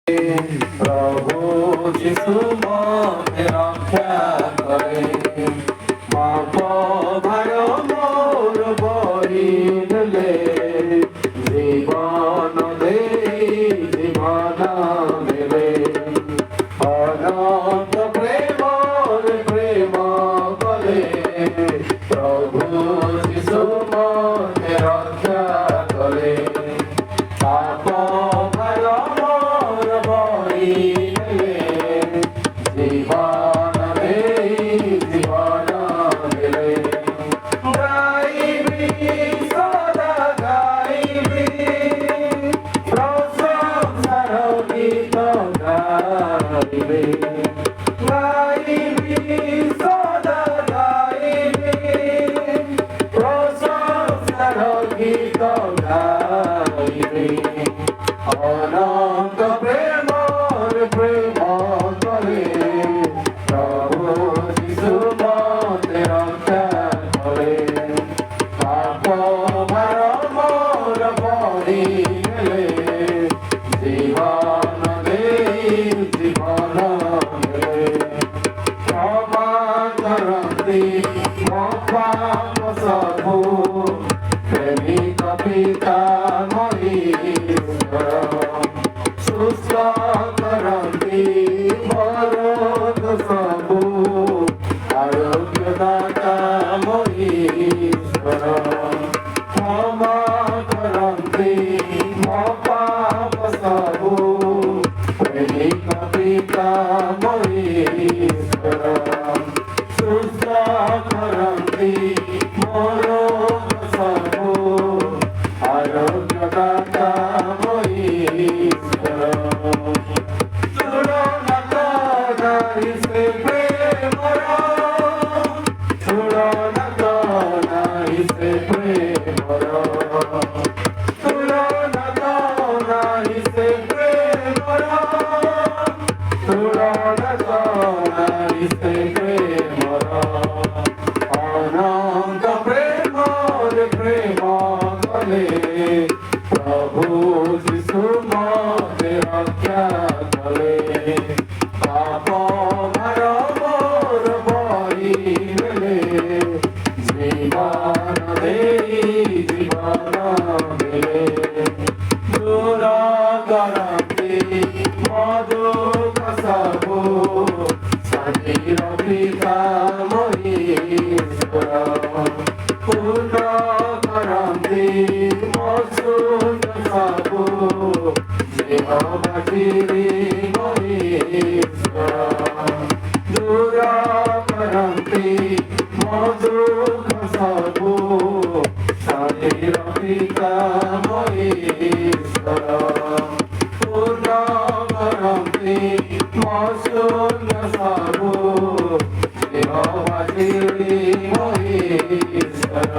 प्रभु जिसु मते रक्षा करे पाप भार मोर बरिले जीवन दे जीवन मिले अनंत प्रेम प्रेम कले प्रभु जिसु मते रक्षा करे पाप भार मोर बरिले जीवन दे जीवन मिले गाइबी सदा गाइबी प्रशंसार गीत गाइबी गाइबी सदा गाइबी प्रशंसार गीत गाइबी अनंत प्रेम प्रेम करे प्रभु जिसु मते रक्षा करे पाप भार मोर बरिले जीवन दे जीवन मिले क्षमा करन्ति मो पाप सबु प्रेमिक पिता महीश्वर सुस्थ करन्ति मरोग सबु आरोग्यदाता महीश्वर क्षमा करन्ति मो पाप सबु प्रेमिक पिता महीश्वर सुस्थ करन्ति मरोग सबु आरोग्यदाता महीश्वर तुलना नारी से प्रेमर तुलना नारी से प्रेमर तुलना नारी से प्रेमर तुलना नारी से प्रेमर अनंत प्रेम प्रेम कले प्रभु जिसु मते रक्षा करे पाप भार मोर बरिले जीवन दे जीवन मिले दूर करन्ति मधुक सबु शान्तिर पिता महीश्वर पूर्ण करन्ति मसुन सबु जेहवागिरि महीश्वर दूर करन्ति मधुक सबु शान्तिर पिता महीश्वर पूर्ण करन्ति मसुन सबु जेहवागिरि महीश्वर